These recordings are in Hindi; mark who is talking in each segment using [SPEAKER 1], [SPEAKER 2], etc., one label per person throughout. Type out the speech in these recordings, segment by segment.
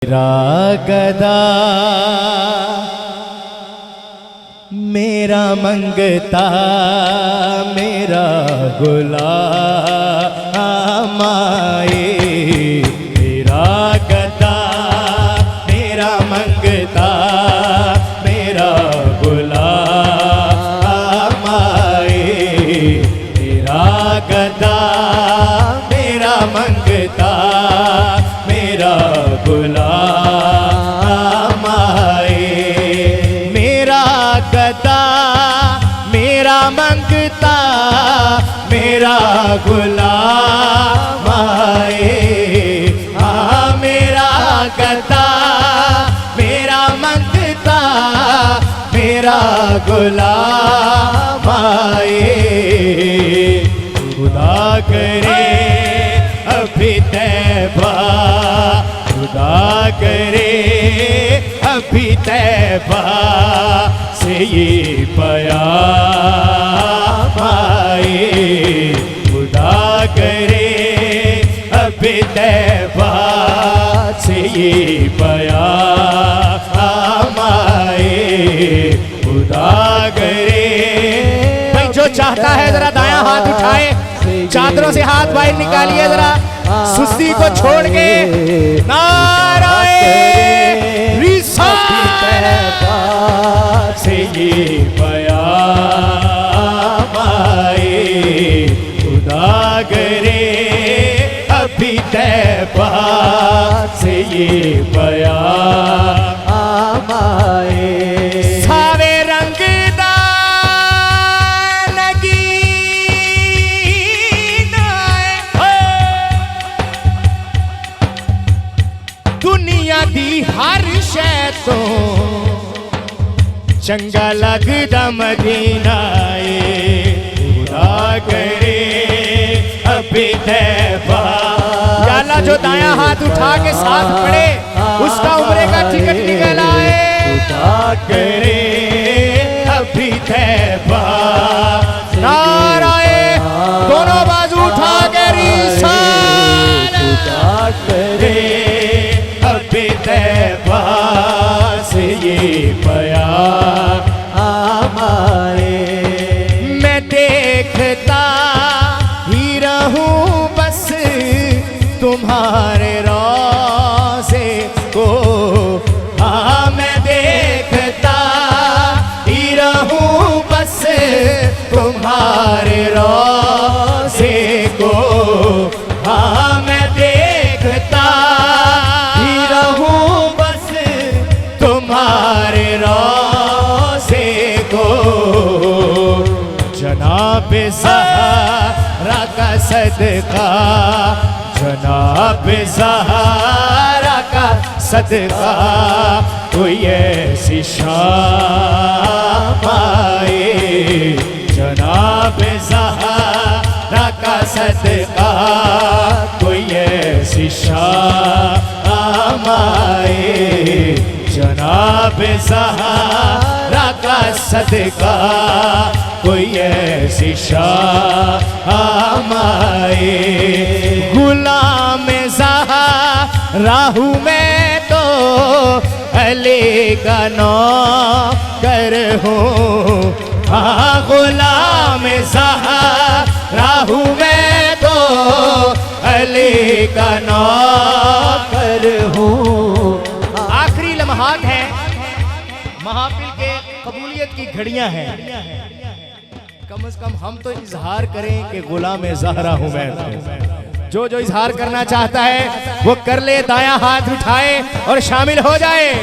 [SPEAKER 1] मेरा गदा मेरा मंगता मेरा गुलाम आए। मेरा गदा मेरा मंगता मेरा गुलाम आए। मेरा गदा मेरा मंगता मेरा गुलाम आए। मेरा गदा मेरा मंगता मेरा गुलाम आए। हाँ मेरा गदा मेरा मंगता मेरा गुलाम आए। खुदा करे अभी तैबा खुदा करे अभी तैबा से ये प्याम आए। खुदा करे अभी तैबा से ये प्याम आए। खुदा करे भाई जो चाहता है जरा दायां हाथ उठाए, चादरों से हाथ बाहर निकालिए जरा, सुस्ती को छोड़ के नाराए रिसालत से ये प्याम आए। खुदा करे अभी तैबा से ये प्याम आए। सारे रंग दुनिया दी हर शै तो चंगा लगदा मदीना ए। खुदा करे अभी तैबा। या अल्लाह जो दायां हाथ उठा के साथ पड़े उसका उम्रे का टिकट निकल आए। खुदा करे अभी तैबा। नाराए दोनों बाजू उठा के रिसालत। खुदा करे अभी तैबा से ये प्याम आए। मैं देखता ही रहूं बस तुम्हारे रोज़े को। हाँ मैं देखता ही रहूं बस तुम्हारे रोज़े को। हाँ मैं देखता तुम्हारे रोज़े को। जनाब ज़हरा का सदका जनाब ज़हरा का सदका कोई ऐसी शाम आए। जनाब ज़हरा का सदका कोई ऐसी शाम आए। जनाब ज़हरा का सदका कोई ऐसी शाम आए। गुलाम ज़हरा हूँ मैं तो अली का नौकर हूँ। हाँ गुलाम ज़हरा हूँ मैं तो अली का नौकर हूँ। लम्हात है महफिल के कबूलियत की घड़ियां हैं। कम से कम हम तो इजहार करें कि गुलाम ज़हरा हूं मैं। जो जो इजहार करना चाहता है वो कर ले, दायां हाथ उठाए और शामिल हो जाए।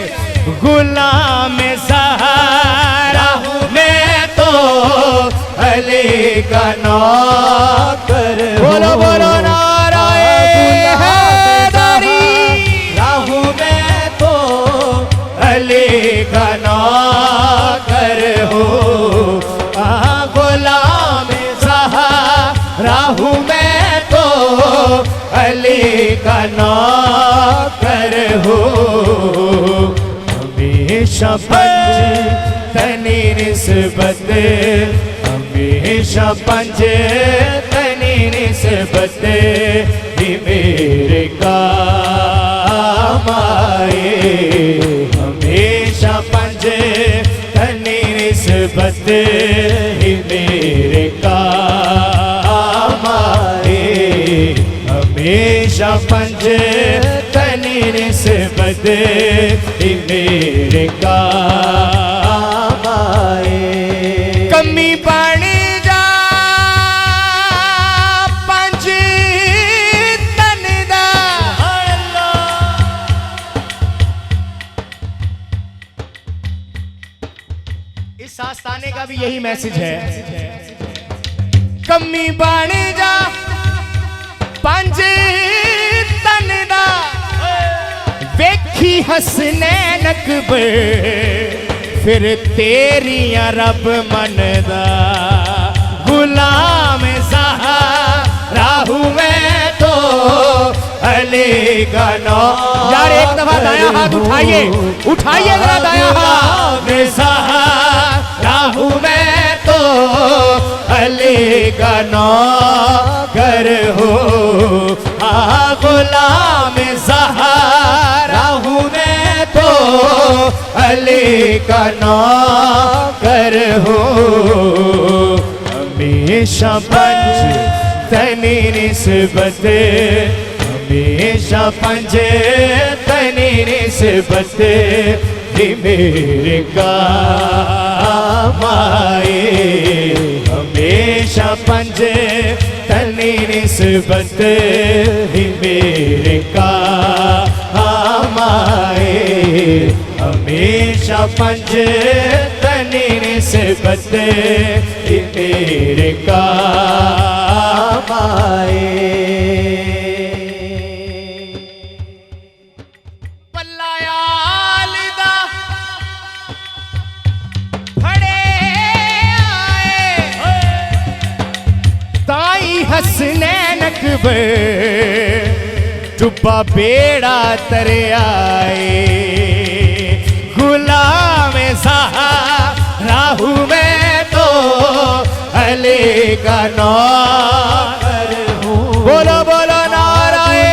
[SPEAKER 1] गुलाम ज़हरा हूं मैं तो अली का नौकर। बोलो बोलो नाराए हैदरी। राहू मैं तो अली का नौकर हो। गुलाम ज़हरा हूँ मैं तो अली का नौकर हो। हमेशा पंज तनी निस्बत हमेशा पंज तनी निस्बत ही मेरे काम आए। निस्बत ही मेरे काम आए। हमेशा पंज तनी निस्बत ही मेरे काम आए। कमी पानी जा पंज तन दा। इस आस्ताने का भी यही मैसेज है। कमी पानी जा पंज तन दा। वेखी हसनैन अकबर फिर तेरियां रब मनदा। गुलाम ज़हरा हूँ मैं तो अली का नौकर। यार एक दफा दाया हाथ उठाइए, उठाइए जरा दाया हाथ। ज़हरा हूँ मैं तो अली का नौकर हो। गुलाम ज़हरा हूँ मैं तो अली का नौकर हो। हमेशा पंज तनी निस्बत, हमेशा पंज तनी निस्बत ही मेरे काम आए। हमेशा पंज तनी निस्बत ही मेरे काम आए। हमेशा पंज तनी निस्बत ही मेरे काम आए। हसनैन अकबर डुब्बा बेड़ा तरे आए। गुलाम ज़हरा हूँ मैं तो अली का नौकर हूँ। बोलो बोलो नाराए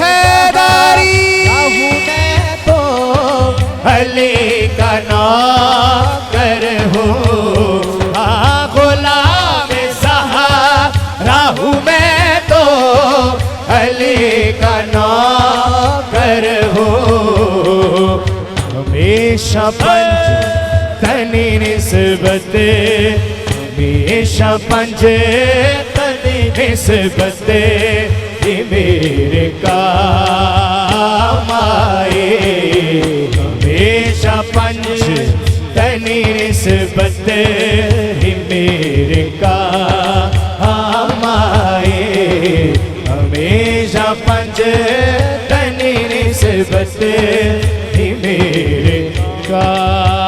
[SPEAKER 1] हैदरी। हूँ मैं तो अली का नौकर हूँ। हूँ मैं तो अली का नौकर हो। हमेशा पंज तनी निस्बत, हमेशा पंज तनी निस्बत ही मेरे काम आए। हमेशा पंज तनी निस्बत ही मेरे काम आए। हमेशा पंज तनी निस्बत ही मेरे काम